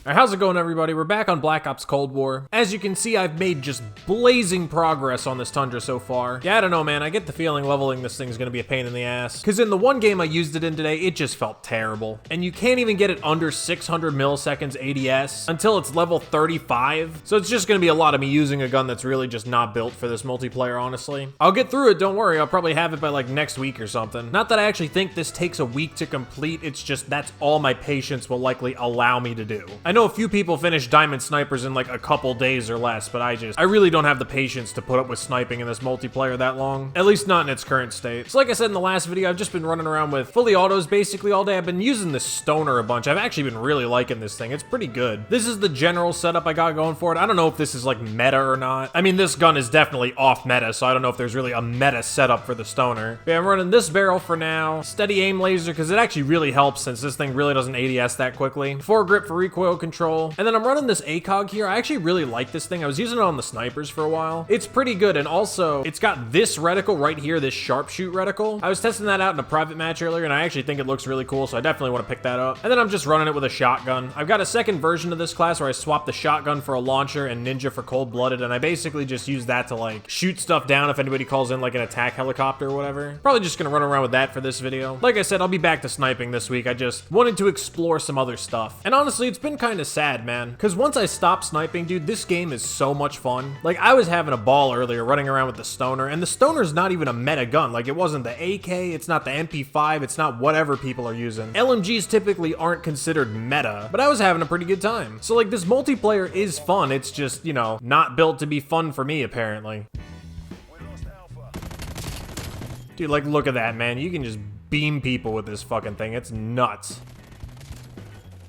Alright, how's it going, everybody? We're back on Black Ops Cold War. As you can see, I've made just blazing progress on this Tundra so far. Yeah, I don't know, man. I get the feeling leveling this thing is gonna be a pain in the ass. Because in the one game I used it in today, it just felt terrible. And you can't even get it under 600 milliseconds ADS until it's level 35. So it's just gonna be a lot of me using a gun that's really just not built for this multiplayer, honestly. I'll get through it, don't worry. I'll probably have it by like next week or something. Not that I actually think this takes a week to complete, it's just that's all my patience will likely allow me to do. I know a few people finish Diamond Snipers in like a couple days or less, but I really don't have the patience to put up with sniping in this multiplayer that long. At least not in its current state. So like I said in the last video, I've just been running around with fully autos basically all day. I've been using this Stoner a bunch. I've actually been really liking this thing. It's pretty good. This is the general setup I got going for it. I don't know if this is like meta or not. I mean, this gun is definitely off meta, so I don't know if there's really a meta setup for the Stoner. But yeah, I'm running this barrel for now. Steady aim laser, because it actually really helps since this thing really doesn't ADS that quickly. Foregrip for recoil control. And then I'm running this ACOG here. I actually really like this thing. I was using it on the snipers for a while. It's pretty good, and also, it's got this reticle right here, this sharpshoot reticle. I was testing that out in a private match earlier, and I actually think it looks really cool, so I definitely want to pick that up. And then I'm just running it with a shotgun. I've got a second version of this class where I swapped the shotgun for a launcher and ninja for cold-blooded, and I basically just use that to, like, shoot stuff down if anybody calls in, like, an attack helicopter or whatever. Probably just gonna run around with that for this video. Like I said, I'll be back to sniping this week. I just wanted to explore some other stuff. And honestly, it's been kind of sad, man, because once I stopped sniping, dude, this game is so much fun. Like, I was having a ball earlier running around with the Stoner, and the Stoner's not even a meta gun. Like, it wasn't the AK, it's not the MP5, it's not whatever people are using. LMGs typically aren't considered meta, but I was having a pretty good time. So, like, this multiplayer is fun. It's just, you know, not built to be fun for me, apparently. Dude, like, look at that, man. You can just beam people with this fucking thing. It's nuts.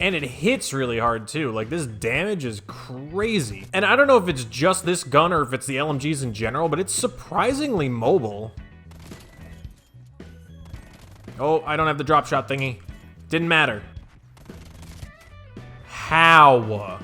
And it hits really hard too. Like, this damage is crazy. And I don't know if it's just this gun or if it's the LMGs in general, but it's surprisingly mobile. Oh, I don't have the drop shot thingy. Didn't matter. How?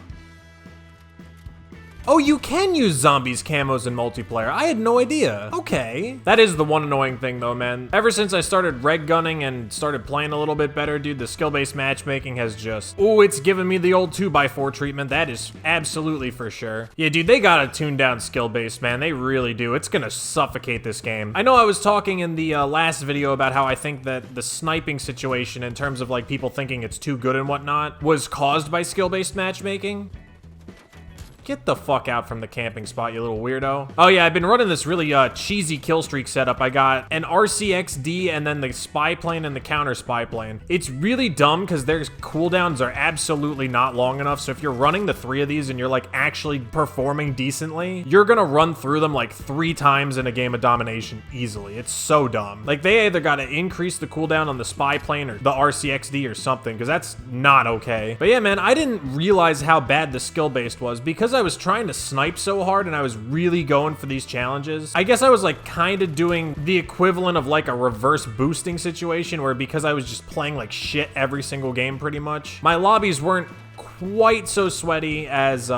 Oh, you can use zombies camos in multiplayer. I had no idea. Okay. That is the one annoying thing though, man. Ever since I started reg gunning and started playing a little bit better, dude, the skill-based matchmaking has just... Oh, it's giving me the old 2x4 treatment. That is absolutely for sure. Yeah, dude, they gotta tune down skill-based, man. They really do. It's gonna suffocate this game. I know I was talking in the last video about how I think that the sniping situation in terms of like people thinking it's too good and whatnot was caused by skill-based matchmaking. Get the fuck out from the camping spot, you little weirdo. Oh yeah, I've been running this really cheesy kill streak setup. I got an RCXD and then the spy plane and the counter spy plane. It's really dumb because their cooldowns are absolutely not long enough. So if you're running the 3 of these and you're like actually performing decently, you're gonna run through them like 3 times in a game of domination easily. It's so dumb. Like, they either gotta increase the cooldown on the spy plane or the RCXD or something, because that's not okay. But yeah, man, I didn't realize how bad the skill-based was because I was trying to snipe so hard and I was really going for these challenges. I guess I was like kind of doing the equivalent of like a reverse boosting situation where, because I was just playing like shit every single game pretty much, my lobbies weren't quite so sweaty as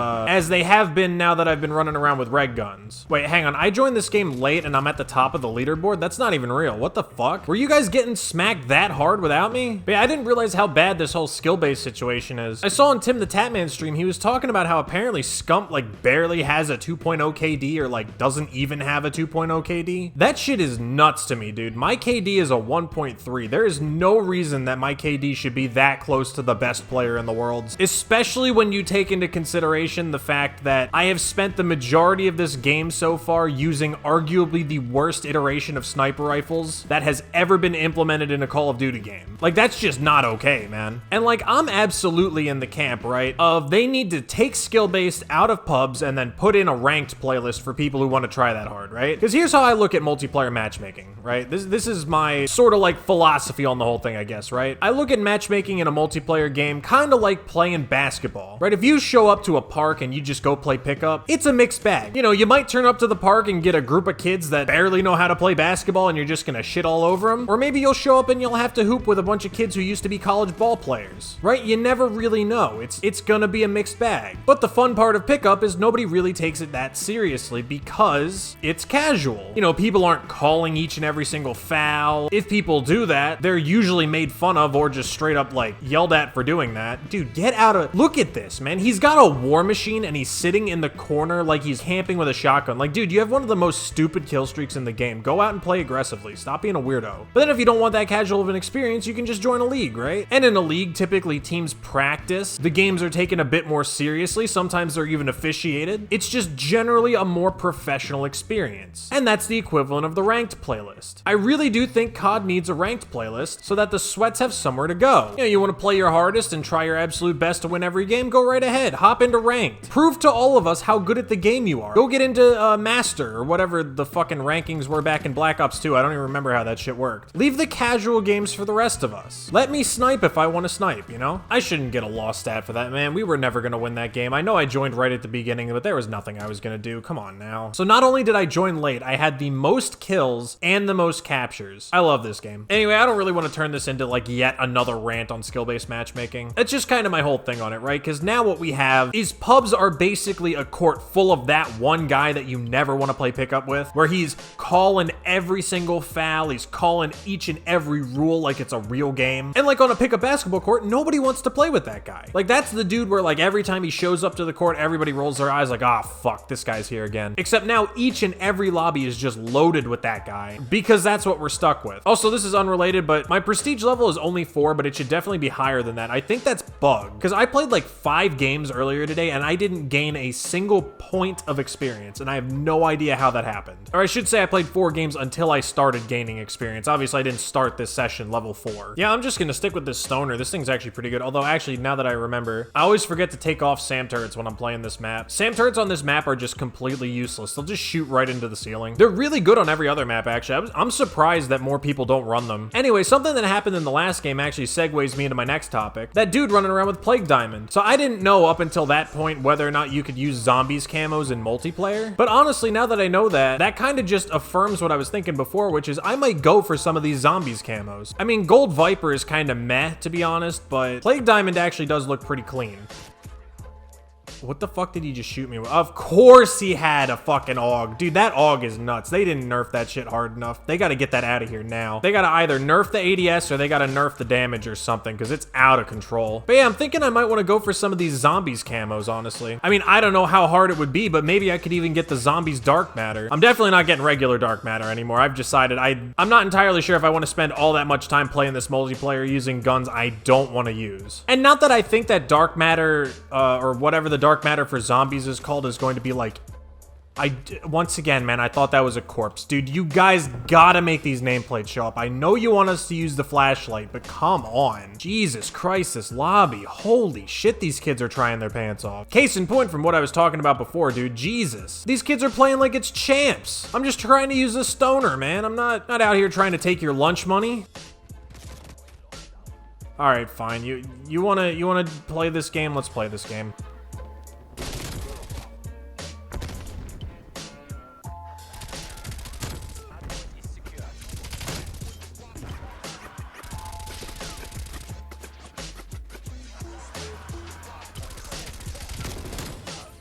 they have been now that I've been running around with reg guns. Wait, hang on. I joined this game late and I'm at the top of the leaderboard? That's not even real. What the fuck? Were you guys getting smacked that hard without me? But yeah, I didn't realize how bad this whole skill-based situation is. I saw on Tim the Tatman stream, he was talking about how apparently Scump like barely has a 2.0 KD or like doesn't even have a 2.0 KD. That shit is nuts to me, dude. My KD is a 1.3. There is no reason that my KD should be that close to the best player in the world. Especially when you take into consideration the fact that I have spent the majority of this game so far using arguably the worst iteration of sniper rifles that has ever been implemented in a Call of Duty game. Like, that's just not okay, man. And like, I'm absolutely in the camp, right, of they need to take skill-based out of pubs and then put in a ranked playlist for people who want to try that hard, right? Because here's how I look at multiplayer matchmaking, right? This is my sort of like philosophy on the whole thing, I guess, right? I look at matchmaking in a multiplayer game kind of like playing basketball, right? If you show up to a park and you just go play pickup, it's a mixed bag. You know, you might turn up to the park and get a group of kids that barely know how to play basketball and you're just gonna shit all over them. Or maybe you'll show up and you'll have to hoop with a bunch of kids who used to be college ball players, right? You never really know. It's gonna be a mixed bag. But the fun part of pickup is nobody really takes it that seriously because it's casual. You know, people aren't calling each and every single foul. If people do that, they're usually made fun of or just straight up like yelled at for doing that. Dude, get out of look at this, man. He's got a war machine and he's sitting in the corner like he's camping with a shotgun. Like, dude, you have one of the most stupid kill streaks in the game. Go out and play aggressively. Stop being a weirdo. But then if you don't want that casual of an experience, you can just join a league, right? And in a league, typically teams practice. The games are taken a bit more seriously. Sometimes they're even officiated. It's just generally a more professional experience. And that's the equivalent of the ranked playlist. I really do think COD needs a ranked playlist so that the sweats have somewhere to go. You know, you want to play your hardest and try your absolute best to win every game? Go right ahead. Hop into ranked. Prove to all of us how good at the game you are. Go get into master or whatever the fucking rankings were back in Black Ops 2. I don't even remember how that shit worked. Leave the casual games for the rest of us. Let me snipe if I want to snipe, you know? I shouldn't get a loss stat for that, man. We were never going to win that game. I know I joined right at the beginning, but there was nothing I was going to do. Come on now. So not only did I join late, I had the most kills and the most captures. I love this game. Anyway, I don't really want to turn this into like yet another rant on skill-based matchmaking. That's just kind of my whole thing on it, right? Because now what we have is pubs are basically a court full of that one guy that you never want to play pickup with, where he's calling every single foul, he's calling each and every rule like it's a real game. And like on a pickup basketball court, nobody wants to play with that guy. Like that's the dude where like every time he shows up to the court, everybody rolls their eyes like, ah, fuck, this guy's here again. Except now each and every lobby is just loaded with that guy because that's what we're stuck with. Also, this is unrelated, but my prestige level is only 4, but it should definitely be higher than that. I think that's bugged because I played like 5 games earlier today and I didn't gain a single point of experience, and I have no idea how that happened. Or I should say I played 4 games until I started gaining experience. Obviously, I didn't start this session level 4. Yeah, I'm just gonna stick with this stoner. This thing's actually pretty good. Although, actually, now that I remember, I always forget to take off SAM turrets when I'm playing this map. SAM turrets on this map are just completely useless. They'll just shoot right into the ceiling. They're really good on every other map, actually. I'm surprised that more people don't run them. Anyway, something that happened in the last game actually segues me into my next topic. That dude running around with Plague Diamond. So I didn't know up until that point whether or not you could use zombies camos in multiplayer. But honestly, now that I know that, that kind of just affirms what I was thinking before, which is I might go for some of these zombies camos. I mean, Gold Viper is kind of meh, to be honest, but Plague Diamond actually does look pretty clean. What the fuck did he just shoot me with? Of course he had a fucking AUG. Dude, that AUG is nuts. They didn't nerf that shit hard enough. They gotta get that out of here now. They gotta either nerf the ADS or they gotta nerf the damage or something, because it's out of control. But yeah, I'm thinking I might want to go for some of these zombies camos, honestly. I mean, I don't know how hard it would be, but maybe I could even get the zombies dark matter. I'm definitely not getting regular dark matter anymore. I've decided I'm not entirely sure if I want to spend all that much time playing this multiplayer using guns I don't want to use. And not that I think that dark matter, or whatever the dark matter for zombies is called, is going to be like, once again, man, I thought that was a corpse. Dude, you guys gotta make these nameplates show up. I know you want us to use the flashlight, but come on. Jesus Christ, this lobby. Holy shit, these kids are trying their pants off. Case in point from what I was talking about before, dude. Jesus. These kids are playing like it's champs. I'm just trying to use a stoner, man. I'm not out here trying to take your lunch money. All right, fine. You wanna play this game? Let's play this game.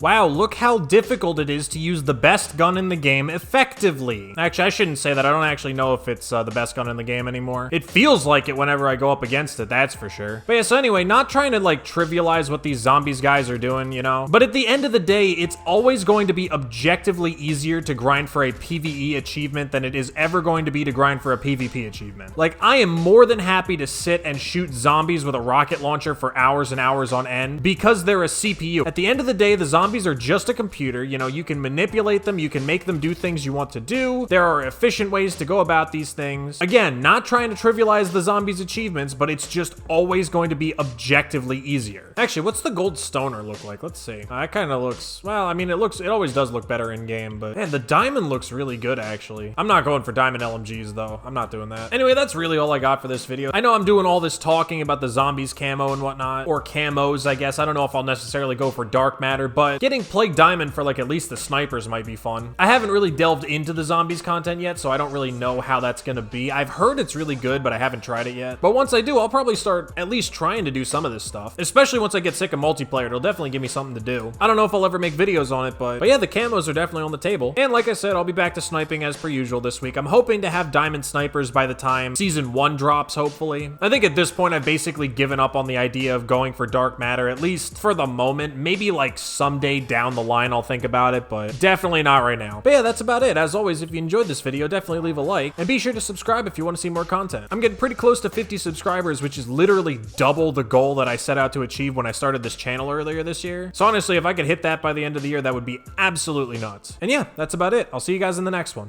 Wow, look how difficult it is to use the best gun in the game effectively. Actually, I shouldn't say that. I don't actually know if it's the best gun in the game anymore. It feels like it whenever I go up against it, that's for sure. But yeah, so anyway, not trying to like trivialize what these zombies guys are doing, you know? But at the end of the day, it's always going to be objectively easier to grind for a PvE achievement than it is ever going to be to grind for a PvP achievement. Like, I am more than happy to sit and shoot zombies with a rocket launcher for hours and hours on end because they're a CPU. At the end of the day, the zombies are just a computer. You know, you can manipulate them, you can make them do things you want to do. There are efficient ways to go about these things. Again, not trying to trivialize the zombies achievements, but it's just always going to be objectively easier. Actually, what's the gold stoner look like? Let's see. That kind of looks, well, I mean, it always does look better in game, but man, the diamond looks really good, actually. I'm not going for diamond LMGs though. I'm not doing that. Anyway, that's really all I got for this video. I know I'm doing all this talking about the zombies camo and whatnot, or camos, I guess. I don't know if I'll necessarily go for dark matter, but getting Plague Diamond for like at least the snipers might be fun. I haven't really delved into the zombies content yet, so I don't really know how that's gonna be. I've heard it's really good, but I haven't tried it yet. But once I do, I'll probably start at least trying to do some of this stuff, especially once I get sick of multiplayer. It'll definitely give me something to do. I don't know if I'll ever make videos on it, but yeah, the camos are definitely on the table. And like I said, I'll be back to sniping as per usual this week. I'm hoping to have diamond snipers by the time season 1 drops, hopefully. I think at this point, I've basically given up on the idea of going for dark matter, at least for the moment. Maybe like someday down the line I'll think about it, but definitely not right now. But yeah, that's about it. As always, if you enjoyed this video, definitely leave a like, and be sure to subscribe if you want to see more content. I'm getting pretty close to 50 subscribers, which is literally double the goal that I set out to achieve when I started this channel earlier this year. So honestly, if I could hit that by the end of the year, that would be absolutely nuts. And yeah, that's about it. I'll see you guys in the next one.